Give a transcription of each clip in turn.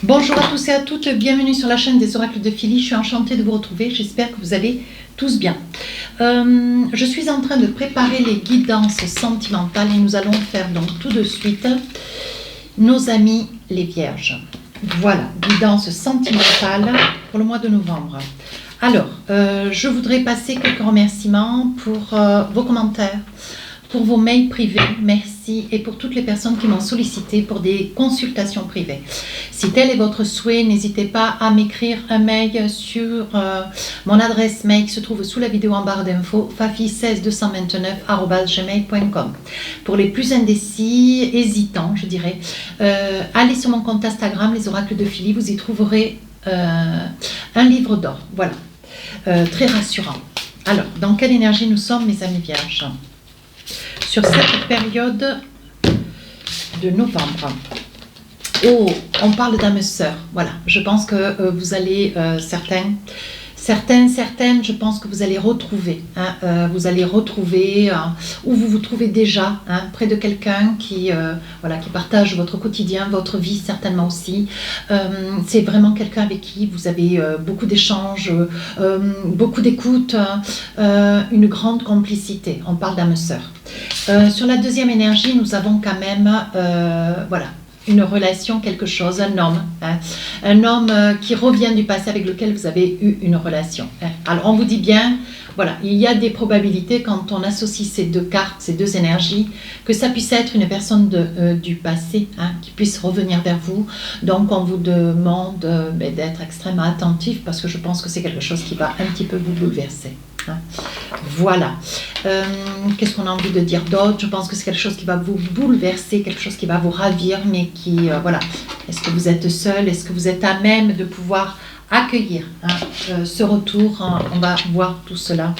Bonjour à tous et à toutes, bienvenue sur la chaîne des oracles de Philly. Je suis enchantée de vous retrouver, j'espère que vous allez tous bien. Je suis en train de préparer les guidances sentimentales et nous allons faire donc tout de suite nos amis les vierges. Voilà, guidance sentimentale pour le mois de novembre. Alors, je voudrais passer quelques remerciements pour vos commentaires, pour vos mails privés, merci, et pour toutes les personnes qui m'ont sollicité pour des consultations privées. Si tel est votre souhait, n'hésitez pas à m'écrire un mail sur mon adresse mail qui se trouve sous la vidéo en barre d'infos, fafi16229@gmail.com. Pour les plus indécis, hésitants, je dirais, allez sur mon compte Instagram, les oracles de Philly, vous y trouverez un livre d'or, voilà, très rassurant. Alors, dans quelle énergie nous sommes, mes amis vierges ? Sur cette période de novembre. Oh, on parle d'âme sœur. Voilà, je pense que vous allez, certaines, je pense que vous allez retrouver, où vous vous trouvez déjà, près de quelqu'un qui partage votre quotidien, votre vie certainement aussi. C'est vraiment quelqu'un avec qui vous avez beaucoup d'échanges, beaucoup d'écoute, une grande complicité. On parle d'âme sœur. Sur la deuxième énergie, nous avons quand même, une relation, quelque chose, un homme qui revient du passé avec lequel vous avez eu une relation. Alors on vous dit bien, voilà, il y a des probabilités quand on associe ces deux cartes, ces deux énergies, que ça puisse être une personne du passé qui puisse revenir vers vous. Donc on vous demande d'être extrêmement attentif parce que je pense que c'est quelque chose qui va un petit peu vous bouleverser. Voilà. Qu'est-ce qu'on a envie de dire d'autre? Je pense que c'est quelque chose qui va vous bouleverser, quelque chose qui va vous ravir, mais qui, voilà. Est-ce que vous êtes seul? Est-ce que vous êtes à même de pouvoir accueillir ce retour? On va voir tout cela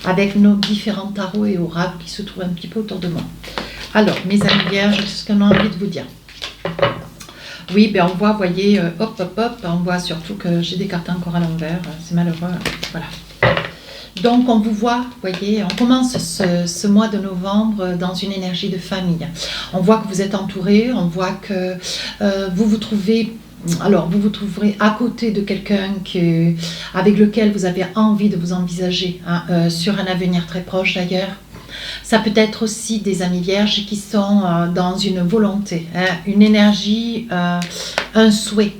avec nos différents tarots et oracles qui se trouvent un petit peu autour de moi. Alors, mes amis vierges, qu'est-ce qu'on a envie de vous dire? Oui, on voit, voyez, on voit surtout que j'ai des cartes encore à l'envers, c'est malheureux, voilà. Donc on vous voit, voyez, on commence ce mois de novembre dans une énergie de famille. On voit que vous êtes entouré, on voit que vous vous trouverez à côté de quelqu'un avec lequel vous avez envie de vous envisager sur un avenir très proche d'ailleurs. Ça peut être aussi des amis vierges qui sont dans une volonté, une énergie, un souhait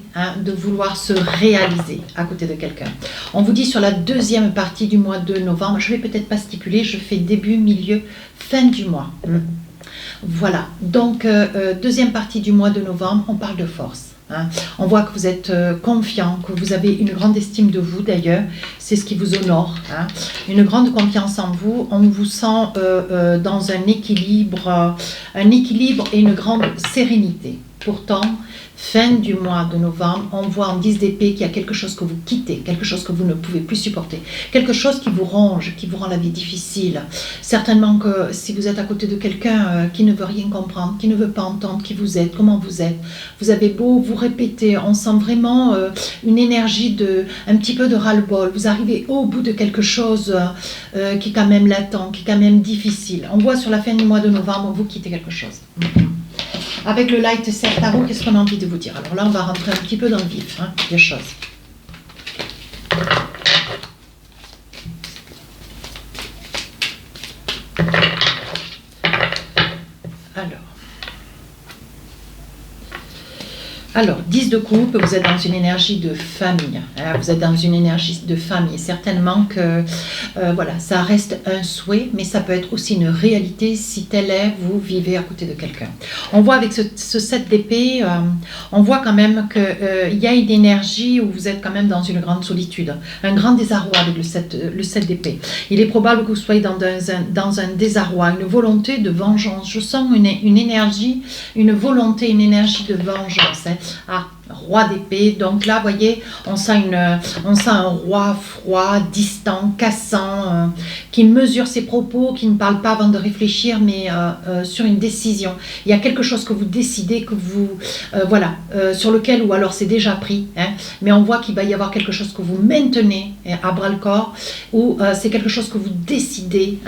de vouloir se réaliser à côté de quelqu'un. On vous dit sur la deuxième partie du mois de novembre, je ne vais peut-être pas stipuler, je fais début, milieu, fin du mois. Voilà, donc deuxième partie du mois de novembre, on parle de force. On voit que vous êtes confiant, que vous avez une grande estime de vous d'ailleurs, c'est ce qui vous honore, une grande confiance en vous, on vous sent dans un équilibre et une grande sérénité. Pourtant, fin du mois de novembre, on voit en 10 d'épée qu'il y a quelque chose que vous quittez, quelque chose que vous ne pouvez plus supporter, quelque chose qui vous ronge, qui vous rend la vie difficile. Certainement que si vous êtes à côté de quelqu'un qui ne veut rien comprendre, qui ne veut pas entendre qui vous êtes, comment vous êtes, vous avez beau vous répéter, on sent vraiment une énergie un petit peu de ras-le-bol. Vous arrivez au bout de quelque chose qui est quand même latent, qui est quand même difficile. On voit sur la fin du mois de novembre, vous quittez quelque chose. Avec le Light Tarot, qu'est-ce qu'on a envie de vous dire? Alors là, on va rentrer un petit peu dans le vif des choses. Alors, 10 de coupe, vous êtes dans une énergie de famille. Vous êtes dans une énergie de famille. Certainement que ça reste un souhait, mais ça peut être aussi une réalité si tel est, vous vivez à côté de quelqu'un. On voit avec ce 7 d'épée, on voit quand même qu'il y a une énergie où vous êtes quand même dans une grande solitude, un grand désarroi avec le 7 d'épée. Il est probable que vous soyez dans un désarroi, une volonté de vengeance. Je sens une énergie, une volonté, une énergie de vengeance. Roi d'épée, donc là, vous voyez, on sent un roi froid, distant, cassant, qui mesure ses propos, qui ne parle pas avant de réfléchir, mais sur une décision. Il y a quelque chose que vous décidez, que vous, sur lequel, ou alors c'est déjà pris, mais on voit qu'il va y avoir quelque chose que vous maintenez à bras-le-corps, ou c'est quelque chose que vous décidez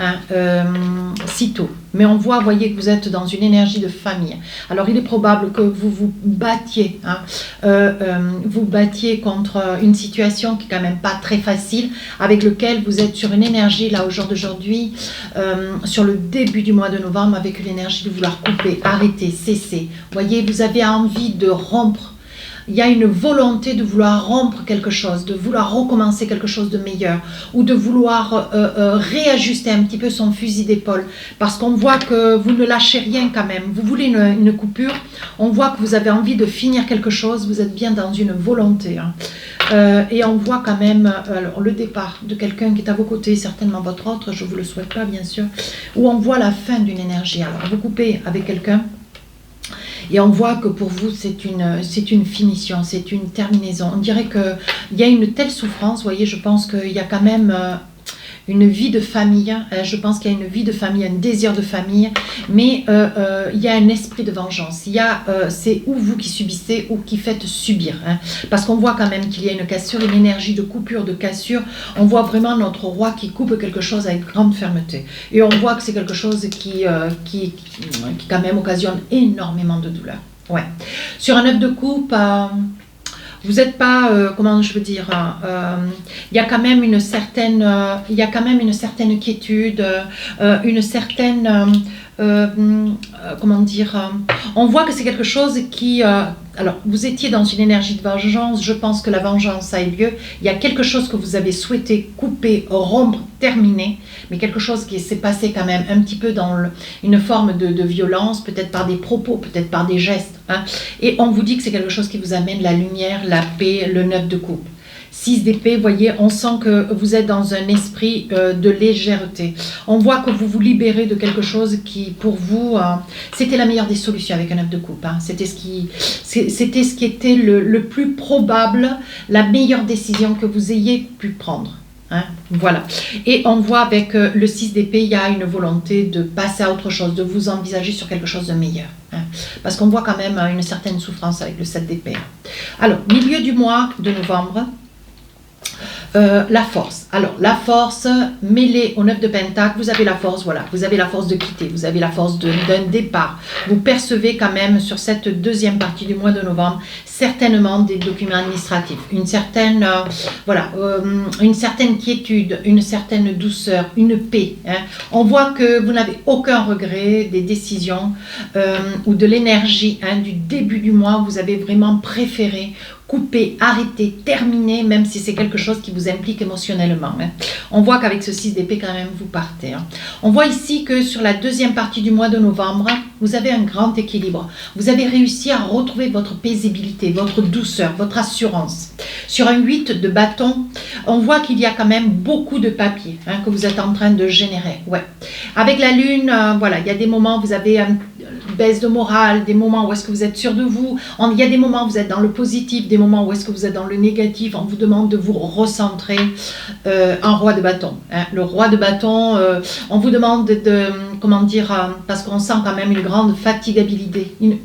sitôt. Mais on voit, voyez, que vous êtes dans une énergie de famille. Alors, il est probable que vous vous battiez, vous battiez contre une situation qui est quand même pas très facile, avec lequel vous êtes sur une énergie, là, au jour d'aujourd'hui, sur le début du mois de novembre, avec une énergie de vouloir couper, arrêter, cesser. Voyez, vous avez envie de rompre. Il y a une volonté de vouloir rompre quelque chose, de vouloir recommencer quelque chose de meilleur, ou de vouloir réajuster un petit peu son fusil d'épaule, parce qu'on voit que vous ne lâchez rien quand même. Vous voulez une coupure, on voit que vous avez envie de finir quelque chose, vous êtes bien dans une volonté. Et on voit quand même alors, le départ de quelqu'un qui est à vos côtés, certainement votre autre, je ne vous le souhaite pas bien sûr, où on voit la fin d'une énergie. Alors vous coupez avec quelqu'un, et on voit que pour vous, c'est une finition, c'est une terminaison. On dirait qu'il y a une telle souffrance, vous voyez, je pense qu'il y a quand même une vie de famille, je pense qu'il y a une vie de famille, un désir de famille, mais il y a un esprit de vengeance. C'est ou vous qui subissez ou qui faites subir, parce qu'on voit quand même qu'il y a une cassure, une énergie de coupure, de cassure. On voit vraiment notre roi qui coupe quelque chose avec grande fermeté, et on voit que c'est quelque chose qui quand même occasionne énormément de douleur. Ouais. Sur un œuf de coupe, vous n'êtes pas, comment je veux dire, il y a quand même une certaine quiétude, une certaine, comment dire, on voit que c'est quelque chose qui, alors vous étiez dans une énergie de vengeance, je pense que la vengeance a eu lieu, il y a quelque chose que vous avez souhaité couper, rompre, terminer, mais quelque chose qui s'est passé quand même un petit peu dans une forme de violence, peut-être par des propos, peut-être par des gestes, et on vous dit que c'est quelque chose qui vous amène la lumière, la paix, le 9 de coupe. 6 d'épée, vous voyez, on sent que vous êtes dans un esprit de légèreté. On voit que vous vous libérez de quelque chose qui, pour vous, c'était la meilleure des solutions avec un 9 de coupe. C'était ce qui était le plus probable, la meilleure décision que vous ayez pu prendre. Voilà. Et on voit avec le 6 d'épée, il y a une volonté de passer à autre chose, de vous envisager sur quelque chose de meilleur. Parce qu'on voit quand même une certaine souffrance avec le 7 d'épée. Alors, milieu du mois de novembre, la force. Alors, la force mêlée au 9 de Pentacle, vous avez la force, voilà. Vous avez la force de quitter, vous avez la force d'un départ. Vous percevez quand même sur cette deuxième partie du mois de novembre, certainement des documents administratifs. Une certaine, une certaine quiétude, une certaine douceur, une paix. On voit que vous n'avez aucun regret des décisions ou de l'énergie du début du mois. Vous avez vraiment préféré couper, arrêter, terminer, même si c'est quelque chose qui vous implique émotionnellement. On voit qu'avec ce 6 d'épée, quand même, vous partez. On voit ici que sur la deuxième partie du mois de novembre, vous avez un grand équilibre. Vous avez réussi à retrouver votre paisibilité, votre douceur, votre assurance. Sur un 8 de bâton, on voit qu'il y a quand même beaucoup de papier que vous êtes en train de générer. Ouais. Avec la lune, voilà, il y a des moments où vous avez une baisse de morale, des moments où est-ce que vous êtes sûr de vous. Il y a des moments où vous êtes dans le positif, des moments où est-ce que vous êtes dans le négatif. On vous demande de vous recentrer en roi de bâton. Le roi de bâton, on vous demande comment dire, parce qu'on sent quand même une grande fatigabilité, une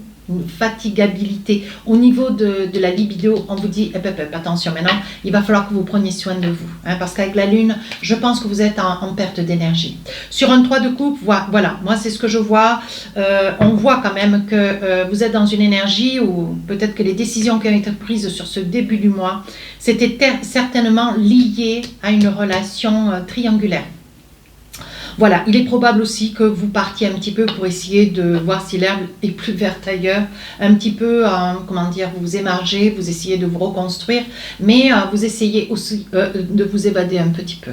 fatigabilité au niveau de la libido. On vous dit attention, maintenant il va falloir que vous preniez soin de vous, parce qu'avec la lune, je pense que vous êtes en perte d'énergie. Sur un 3 de coupe, voilà, moi c'est ce que je vois. On voit quand même que vous êtes dans une énergie où peut-être que les décisions qui ont été prises sur ce début du mois, c'était certainement lié à une relation triangulaire. Voilà, il est probable aussi que vous partiez un petit peu pour essayer de voir si l'herbe est plus verte ailleurs, un petit peu, comment dire, vous vous émargez, vous essayez de vous reconstruire, mais vous essayez aussi de vous évader un petit peu.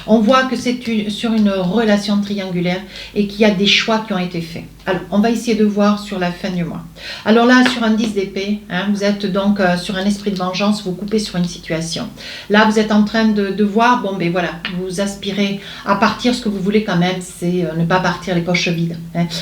On voit que c'est sur une relation triangulaire et qu'il y a des choix qui ont été faits. Alors, on va essayer de voir sur la fin du mois. Alors là, sur un 10 d'épée, vous êtes donc sur un esprit de vengeance, vous coupez sur une situation. Là, vous êtes en train de voir, bon, ben voilà, vous aspirez à partir, ce que vous voulez quand même, c'est ne pas partir les poches vides.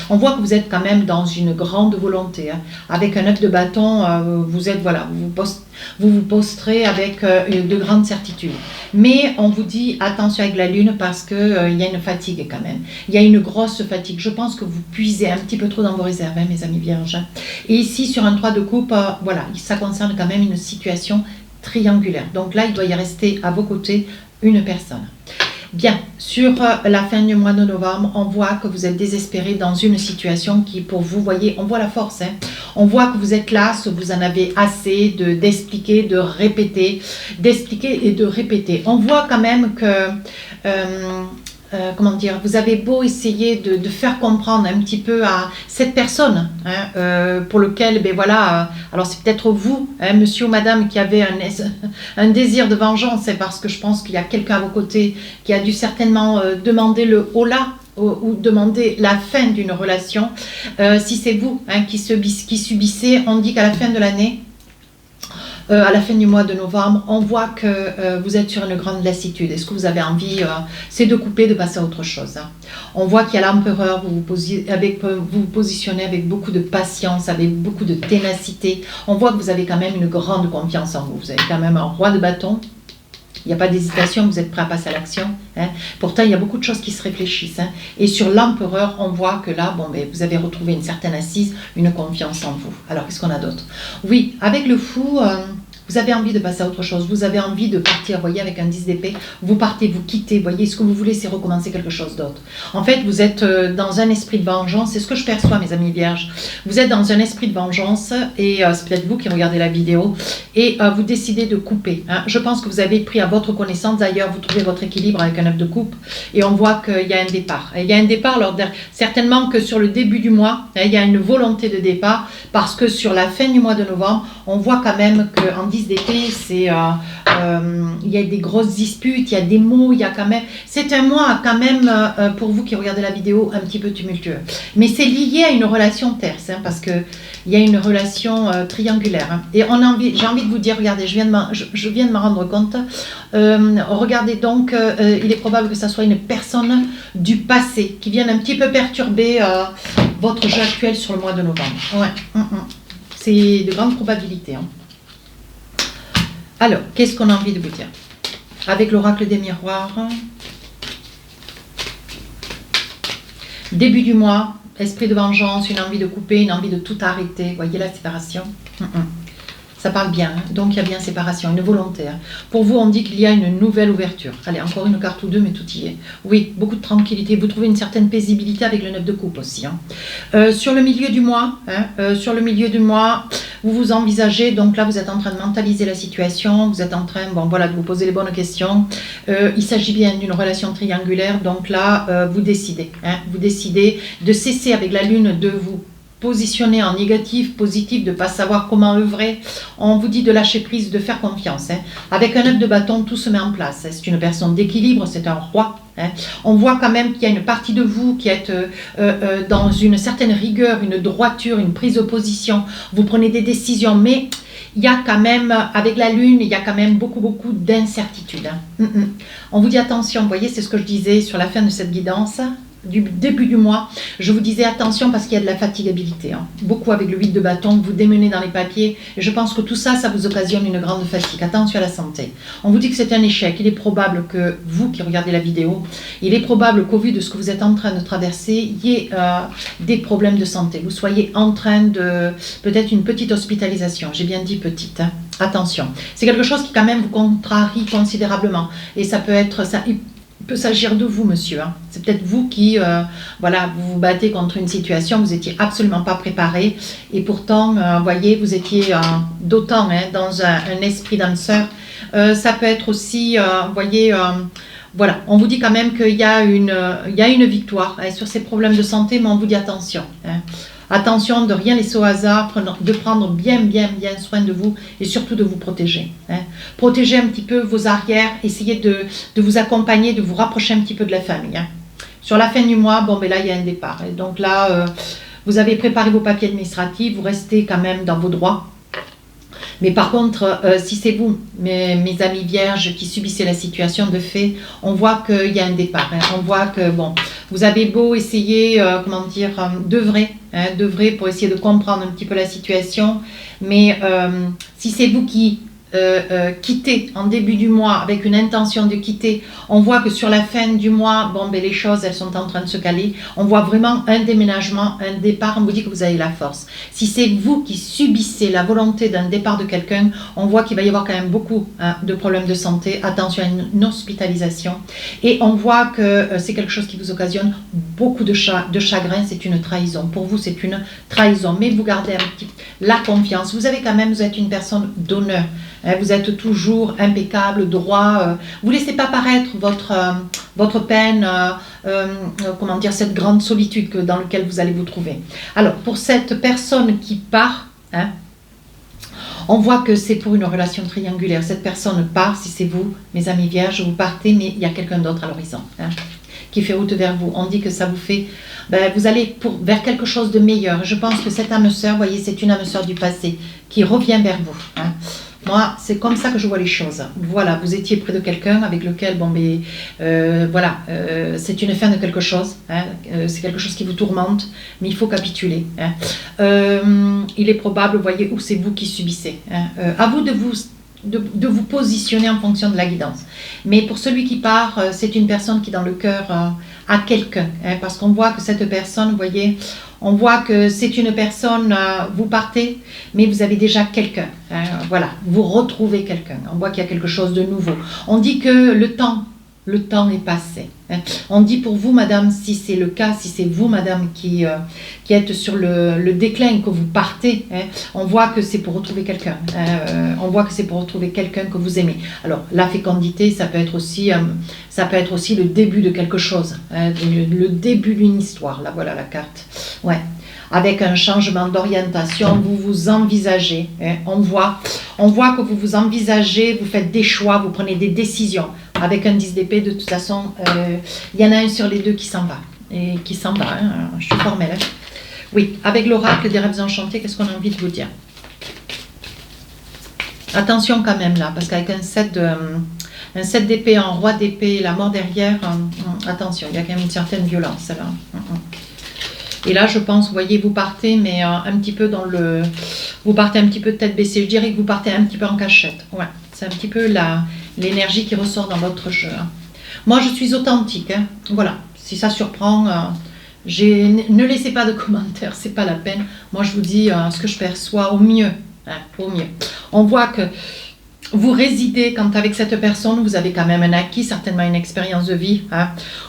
On voit que vous êtes quand même dans une grande volonté. Avec un 9 de bâton, vous êtes, voilà, vous vous posterez avec de grandes certitudes. Mais on vous dit attention avec la lune parce qu'il y a une fatigue quand même. Il y a une grosse fatigue. Je pense que vous puisez un petit peu trop dans vos réserves, mes amis vierges. Et ici, sur un 3 de coupe, voilà, ça concerne quand même une situation triangulaire. Donc là, il doit y rester à vos côtés une personne. Bien, sur la fin du mois de novembre, on voit que vous êtes désespéré dans une situation qui, pour vous, voyez, on voit la force. Hein. On voit que vous êtes là, que vous en avez assez d'expliquer, de répéter, d'expliquer et de répéter. On voit quand même que... comment dire, vous avez beau essayer de faire comprendre un petit peu à cette personne, hein, pour lequel, ben voilà, alors c'est peut-être vous, hein, monsieur ou madame, qui avez un désir de vengeance, c'est parce que je pense qu'il y a quelqu'un à vos côtés qui a dû certainement demander le holà ou demander la fin d'une relation. Si c'est vous, hein, qui subissez, on dit qu'à la fin de l'année, à la fin du mois de novembre, on voit que vous êtes sur une grande lassitude. Est-ce que vous avez envie, c'est de couper, de passer à autre chose. Hein. On voit qu'il y a l'empereur, vous vous positionnez avec beaucoup de patience, avec beaucoup de ténacité. On voit que vous avez quand même une grande confiance en vous. Vous avez quand même un roi de bâton. Il n'y a pas d'hésitation, vous êtes prêt à passer à l'action. Hein. Pourtant, il y a beaucoup de choses qui se réfléchissent. Hein. Et sur l'empereur, on voit que là, bon, ben, vous avez retrouvé une certaine assise, une confiance en vous. Alors, qu'est-ce qu'on a d'autre? Oui, avec le fou, vous avez envie de passer à autre chose. Vous avez envie de partir, vous voyez, avec un 10 d'épée. Vous partez, vous quittez, vous voyez, ce que vous voulez, c'est recommencer quelque chose d'autre. En fait, vous êtes dans un esprit de vengeance. C'est ce que je perçois, mes amis vierges. Vous êtes dans un esprit de vengeance et c'est peut-être vous qui regardez la vidéo et vous décidez de couper. Hein. Je pense que vous avez pris à votre connaissance. D'ailleurs, vous trouvez votre équilibre avec un œuf de coupe et on voit qu'il y a un départ. Et il y a un départ, alors, certainement que sur le début du mois, hein, il y a une volonté de départ parce que sur la fin du mois de novembre, on voit quand même qu'en 10 d'épée, c'est il y a des grosses disputes, il y a des mots, il y a quand même... C'est un mois quand même, pour vous qui regardez la vidéo, un petit peu tumultueux. Mais c'est lié à une relation terce, hein, parce qu'il y a une relation triangulaire. Hein. Et j'ai envie de vous dire, regardez, je viens de m'en rendre compte. Regardez donc, il est probable que ça soit une personne du passé qui vienne un petit peu perturber votre jeu actuel sur le mois de novembre. Ouais. C'est de grandes probabilités. Hein. Alors, qu'est-ce qu'on a envie de vous dire? Avec l'oracle des miroirs, début du mois, esprit de vengeance, une envie de couper, une envie de tout arrêter. Vous voyez la séparation? Ça parle bien, hein. Donc il y a bien séparation, une volonté. Hein. Pour vous, on dit qu'il y a une nouvelle ouverture. Allez, encore une carte ou deux, mais tout y est. Oui, beaucoup de tranquillité. Vous trouvez une certaine paisibilité avec le 9 de coupe aussi. Hein. Sur le milieu du mois, vous vous envisagez, donc là vous êtes en train de mentaliser la situation, vous êtes en train, bon voilà, de vous poser les bonnes questions. Il s'agit bien d'une relation triangulaire, donc là vous décidez. Hein. Vous décidez de cesser avec la lune de vous positionner en négatif, positif, de ne pas savoir comment œuvrer. On vous dit de lâcher prise, de faire confiance. Hein. Avec un 9 de bâton, tout se met en place. Hein. C'est une personne d'équilibre, c'est un roi. Hein. On voit quand même qu'il y a une partie de vous qui est dans une certaine rigueur, une droiture, une prise de position. Vous prenez des décisions, mais il y a quand même, avec la lune, il y a quand même beaucoup d'incertitudes. Hein. On vous dit attention, vous voyez, c'est ce que je disais sur la fin de cette guidance. Du début du mois, je vous disais attention parce qu'il y a de la fatigabilité. Hein. Beaucoup avec le 8 de bâton, vous démenez dans les papiers. Et je pense que tout ça, ça vous occasionne une grande fatigue. Attention à la santé. On vous dit que c'est un échec. Il est probable que vous qui regardez la vidéo, il est probable qu'au vu de ce que vous êtes en train de traverser, il y ait des problèmes de santé. Vous soyez en train de peut-être une petite hospitalisation. J'ai bien dit petite. Hein. Attention. C'est quelque chose qui quand même vous contrarie considérablement. Et ça peut être... Il peut s'agir de vous, monsieur. Hein. C'est peut-être vous qui, voilà, vous vous battez contre une situation, vous n'étiez absolument pas préparé. Et pourtant, voyez, vous étiez d'autant hein, dans un esprit d'âme sœur. Ça peut être aussi, voyez, voilà, on vous dit quand même qu'il y a une victoire hein, sur ces problèmes de santé, mais on vous dit attention. Hein. Attention de rien laisser au hasard, de prendre bien soin de vous et surtout de vous protéger. Hein. Protégez un petit peu vos arrières, essayez de vous accompagner, de vous rapprocher un petit peu de la famille. Hein. Sur la fin du mois, bon, ben là, il y a un départ. Et donc là, vous avez préparé vos papiers administratifs, vous restez quand même dans vos droits. Mais par contre, si c'est vous, mes amis vierges, qui subissez la situation de fait, on voit qu'il y a un départ. Hein. On voit que, bon, vous avez beau essayer, d'œuvrer pour essayer de comprendre un petit peu la situation, mais si c'est vous qui quitter en début du mois avec une intention de quitter, on voit que sur la fin du mois, bon, ben, les choses, elles sont en train de se caler. On voit vraiment un déménagement, un départ. On vous dit que vous avez la force. Si c'est vous qui subissez la volonté d'un départ de quelqu'un, on voit qu'il va y avoir quand même beaucoup de problèmes de santé. Attention à une hospitalisation. Et on voit que c'est quelque chose qui vous occasionne beaucoup de chagrin. C'est une trahison. Pour vous, c'est une trahison. Mais vous gardez un petit la confiance. Vous avez quand même, vous êtes une personne d'honneur. Vous êtes toujours impeccable, droit. Vous ne laissez pas paraître votre peine, comment dire, cette grande solitude dans laquelle vous allez vous trouver. Alors, pour cette personne qui part, on voit que c'est pour une relation triangulaire. Cette personne part, si c'est vous, mes amis vierges, vous partez, mais il y a quelqu'un d'autre à l'horizon qui fait route vers vous. On dit que ça vous fait... vous allez vers quelque chose de meilleur. Je pense que cette âme sœur, vous voyez, c'est une âme sœur du passé qui revient vers vous. Moi, c'est comme ça que je vois les choses. Voilà, vous étiez près de quelqu'un avec lequel, c'est une fin de quelque chose. C'est quelque chose qui vous tourmente, mais il faut capituler. Il est probable, vous voyez, où c'est vous qui subissez. À vous de vous positionner en fonction de la guidance. Mais pour celui qui part, c'est une personne qui, dans le cœur, a quelqu'un. Parce qu'on voit que cette personne, vous voyez... On voit que c'est une personne, vous partez, mais vous avez déjà quelqu'un. Voilà, vous retrouvez quelqu'un. On voit qu'il y a quelque chose de nouveau. On dit que le temps est passé. On dit pour vous, madame, si c'est le cas, si c'est vous, madame, qui êtes sur le déclin, que vous partez, on voit que c'est pour retrouver quelqu'un. On voit que c'est pour retrouver quelqu'un que vous aimez. Alors, la fécondité, ça peut être aussi le début de quelque chose, le début d'une histoire. Là, voilà la carte. Ouais. Avec un changement d'orientation, vous vous envisagez. On voit que vous vous envisagez, vous faites des choix, vous prenez des décisions. Avec un 10 d'épée, de toute façon, il y en a un sur les deux qui s'en va. Et qui s'en va, je suis formelle. Oui, avec l'oracle des rêves enchantés, qu'est-ce qu'on a envie de vous dire? Attention quand même là, parce qu'avec un 7 d'épée, un roi d'épée, la mort derrière, attention, il y a quand même une certaine violence là. Et là, je pense, vous voyez, vous partez, mais un petit peu vous partez un petit peu de tête baissée. Je dirais que vous partez un petit peu en cachette. Ouais, c'est un petit peu l'énergie qui ressort dans votre jeu. Moi, je suis authentique. Voilà, si ça surprend, ne laissez pas de commentaires, c'est pas la peine. Moi, je vous dis ce que je perçois au mieux. Au mieux. On voit que vous résidez, quand avec cette personne, vous avez quand même un acquis, certainement une expérience de vie,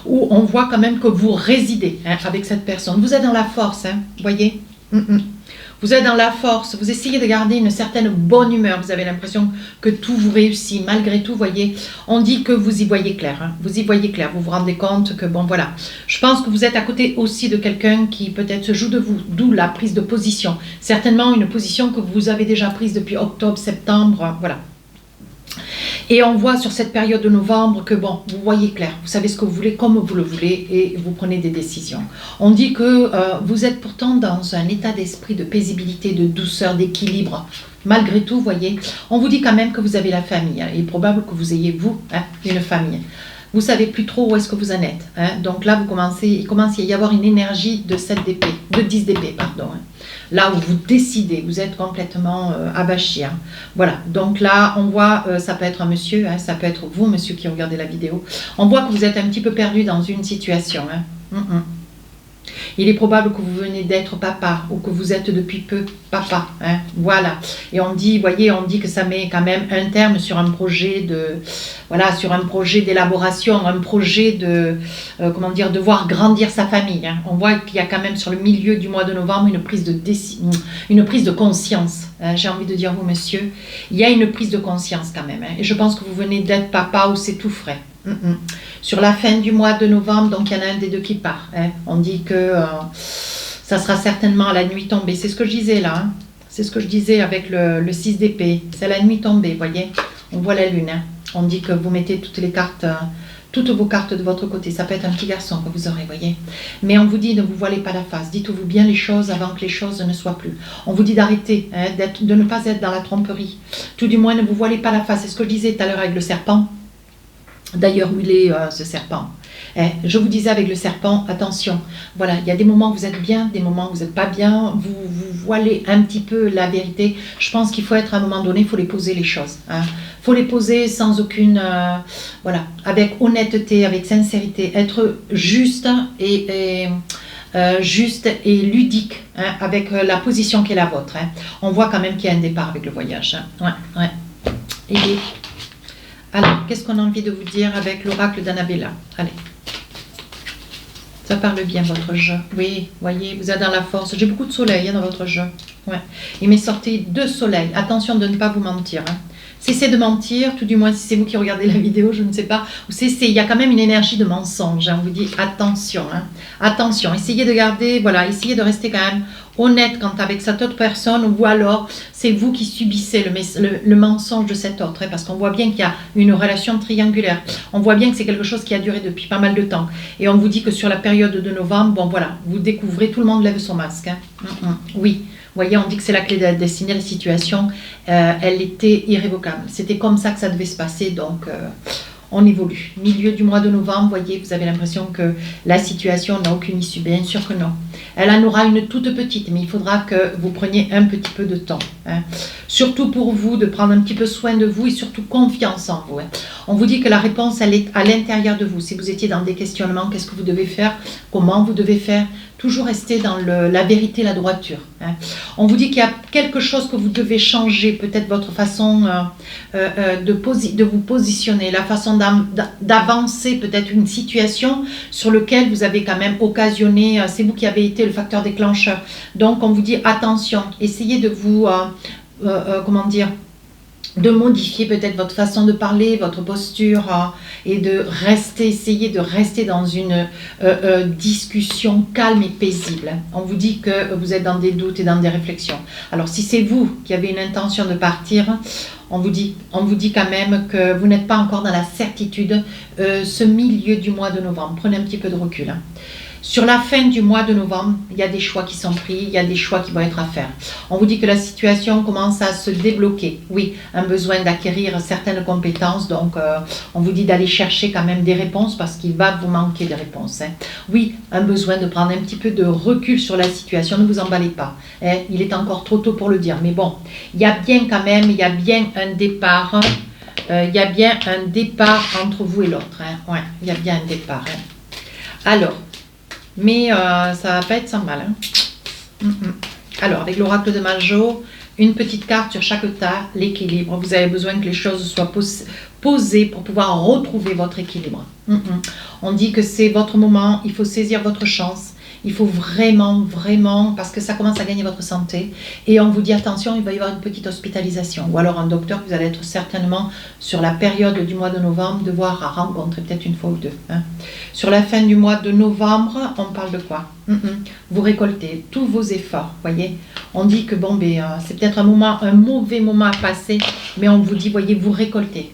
où on voit quand même que vous résidez avec cette personne. Vous êtes dans la force, vous voyez. Vous êtes dans la force, vous essayez de garder une certaine bonne humeur, vous avez l'impression que tout vous réussit. Malgré tout, vous voyez, on dit que vous y voyez clair. Vous y voyez clair, vous vous rendez compte que, bon, voilà. Je pense que vous êtes à côté aussi de quelqu'un qui peut-être se joue de vous, d'où la prise de position. Certainement une position que vous avez déjà prise depuis octobre, septembre, voilà. Et on voit sur cette période de novembre que, bon, vous voyez clair, vous savez ce que vous voulez, comme vous le voulez, et vous prenez des décisions. On dit que vous êtes pourtant dans un état d'esprit de paisibilité, de douceur, d'équilibre. Malgré tout, vous voyez, on vous dit quand même que vous avez la famille. Il est probable que vous ayez, vous, une famille. Vous ne savez plus trop où est-ce que vous en êtes. Donc là, il commence à y avoir une énergie de 7 d'épée, de 10 d'épée, pardon. Là où vous décidez, vous êtes complètement abachi. Voilà, donc là, on voit, ça peut être un monsieur, ça peut être vous, monsieur qui regardez la vidéo. On voit que vous êtes un petit peu perdu dans une situation. Il est probable que vous venez d'être papa ou que vous êtes depuis peu papa. Voilà. Et on dit, voyez, on dit que ça met quand même un terme sur un projet d'élaboration, un projet de, de voir grandir sa famille. On voit qu'il y a quand même sur le milieu du mois de novembre une prise de conscience. J'ai envie de dire, vous, monsieur, il y a une prise de conscience quand même. Et je pense que vous venez d'être papa ou c'est tout frais. Sur la fin du mois de novembre, donc il y en a un des deux qui part. On dit que ça sera certainement à la nuit tombée. C'est ce que je disais là. C'est ce que je disais avec le 6 d'épée. C'est la nuit tombée, vous voyez. On voit la lune. On dit que vous mettez toutes vos cartes de votre côté. Ça peut être un petit garçon que vous aurez, voyez. Mais on vous dit, ne vous voilez pas la face. Dites-vous bien les choses avant que les choses ne soient plus. On vous dit d'arrêter, de ne pas être dans la tromperie. Tout du moins, ne vous voilez pas la face. C'est ce que je disais tout à l'heure avec le serpent. D'ailleurs, où il est ce serpent? Je vous disais avec le serpent, attention, voilà, il y a des moments où vous êtes bien, des moments où vous n'êtes pas bien, vous voilez un petit peu la vérité. Je pense qu'il faut être à un moment donné, il faut les poser les choses. Il faut les poser sans aucune, voilà, avec honnêteté, avec sincérité, être juste juste et ludique avec la position qui est la vôtre. On voit quand même qu'il y a un départ avec le voyage. Ouais. Et alors, qu'est-ce qu'on a envie de vous dire avec l'oracle d'Annabella? Allez. Ça parle bien, votre jeu. Oui, voyez, vous êtes dans la force. J'ai beaucoup de soleil dans votre jeu. Ouais. Il m'est sorti 2 soleils. Attention de ne pas vous mentir. Cessez de mentir, tout du moins si c'est vous qui regardez la vidéo, je ne sais pas. Il y a quand même une énergie de mensonge. On vous dit attention. Attention, essayez de garder, voilà, essayez de rester quand même honnête quant avec cette autre personne, ou alors c'est vous qui subissez le mensonge de cet autre, parce qu'on voit bien qu'il y a une relation triangulaire. On voit bien que c'est quelque chose qui a duré depuis pas mal de temps. Et on vous dit que sur la période de novembre, bon voilà, vous découvrez, tout le monde lève son masque. Oui. Vous voyez, on dit que c'est la clé de la destinée, la situation, elle était irrévocable. C'était comme ça que ça devait se passer, donc on évolue. Milieu du mois de novembre, vous voyez, vous avez l'impression que la situation n'a aucune issue. Bien sûr que non. Elle en aura une toute petite, mais il faudra que vous preniez un petit peu de temps. Surtout pour vous, de prendre un petit peu soin de vous et surtout confiance en vous. On vous dit que la réponse, elle est à l'intérieur de vous. Si vous étiez dans des questionnements, qu'est-ce que vous devez faire? Comment vous devez faire? Toujours rester dans la vérité, la droiture. On vous dit qu'il y a quelque chose que vous devez changer, peut-être votre façon de vous positionner, la façon d'avancer, peut-être une situation sur laquelle vous avez quand même occasionné, c'est vous qui avez été le facteur déclencheur. Donc on vous dit attention, essayez de vous, comment dire, de modifier peut-être votre façon de parler, votre posture, et de rester, essayer de rester dans une discussion calme et paisible. On vous dit que vous êtes dans des doutes et dans des réflexions. Alors si c'est vous qui avez une intention de partir, on vous dit quand même que vous n'êtes pas encore dans la certitude ce milieu du mois de novembre. Prenez un petit peu de recul. Sur la fin du mois de novembre, il y a des choix qui sont pris, il y a des choix qui vont être à faire. On vous dit que la situation commence à se débloquer. Oui, un besoin d'acquérir certaines compétences, donc on vous dit d'aller chercher quand même des réponses parce qu'il va vous manquer des réponses. Oui, un besoin de prendre un petit peu de recul sur la situation, ne vous emballez pas. Il est encore trop tôt pour le dire, mais bon, il y a bien quand même, il y a bien un départ. Il y a bien un départ entre vous et l'autre. Ouais, il y a bien un départ. Alors, mais ça va pas être sans mal. Alors, avec l'oracle de Majo, une petite carte sur chaque tas, l'équilibre. Vous avez besoin que les choses soient posées pour pouvoir retrouver votre équilibre. On dit que c'est votre moment, il faut saisir votre chance. Il faut vraiment, parce que ça commence à gagner votre santé. Et on vous dit, attention, il va y avoir une petite hospitalisation. Ou alors un docteur, vous allez être certainement, sur la période du mois de novembre, devoir rencontrer peut-être une fois ou deux. Sur la fin du mois de novembre, on parle de quoi? Vous récoltez tous vos efforts, voyez. On dit que bon, c'est peut-être un mauvais moment à passer, mais on vous dit, voyez, vous récoltez.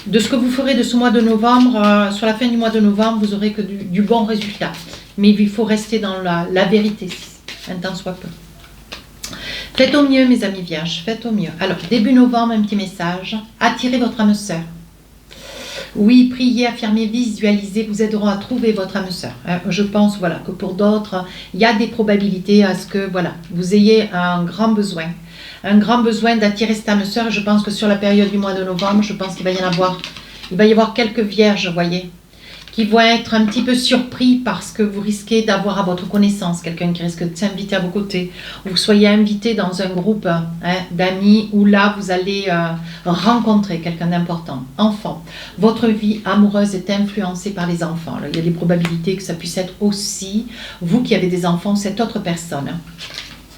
De ce que vous ferez de ce mois de novembre, sur la fin du mois de novembre, vous aurez que du bon résultat. Mais il faut rester dans la vérité, un temps soit peu. Faites au mieux, mes amis vierges, faites au mieux. Alors, début novembre, un petit message. Attirez votre âme sœur. Oui, priez, affirmez, visualisez, vous aideront à trouver votre âme sœur. Je pense voilà, que pour d'autres, il y a des probabilités à ce que voilà, vous ayez un grand besoin d'attirer cette âme sœur. Je pense que sur la période du mois de novembre, je pense qu'il va y avoir quelques vierges, voyez, qui vont être un petit peu surpris parce que vous risquez d'avoir à votre connaissance quelqu'un qui risque de s'inviter à vos côtés, ou vous soyez invité dans un groupe d'amis où là vous allez rencontrer quelqu'un d'important. Enfant, votre vie amoureuse est influencée par les enfants. Alors, il y a des probabilités que ça puisse être aussi vous qui avez des enfants, cette autre personne.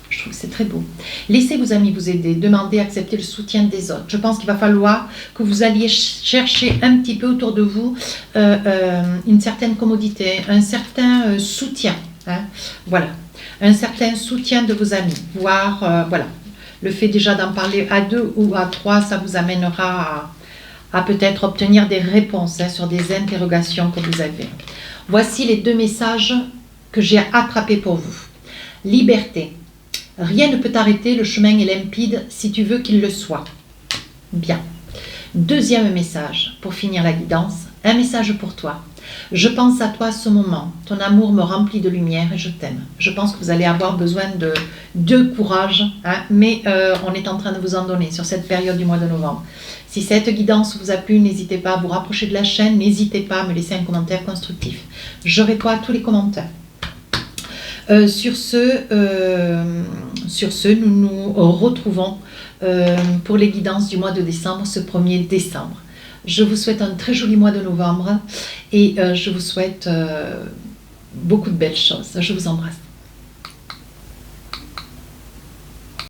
Je trouve que c'est très beau. Laissez vos amis vous aider, demandez, acceptez le soutien des autres. Je pense qu'il va falloir que vous alliez chercher un petit peu autour de vous une certaine commodité, un certain soutien. Voilà, un certain soutien de vos amis. Voire, voilà, le fait déjà d'en parler à 2 ou à 3, ça vous amènera à peut-être obtenir des réponses sur des interrogations que vous avez. Voici les 2 messages que j'ai attrapés pour vous. Liberté. Rien ne peut t'arrêter, le chemin est limpide si tu veux qu'il le soit. Bien. Deuxième message, pour finir la guidance, un message pour toi. Je pense à toi à ce moment. Ton amour me remplit de lumière et je t'aime. Je pense que vous allez avoir besoin de courage, hein, mais on est en train de vous en donner sur cette période du mois de novembre. Si cette guidance vous a plu, n'hésitez pas à vous rapprocher de la chaîne. N'hésitez pas à me laisser un commentaire constructif. Je réponds à tous les commentaires. Sur ce, nous nous retrouvons pour les guidances du mois de décembre, ce 1er décembre. Je vous souhaite un très joli mois de novembre et je vous souhaite beaucoup de belles choses. Je vous embrasse.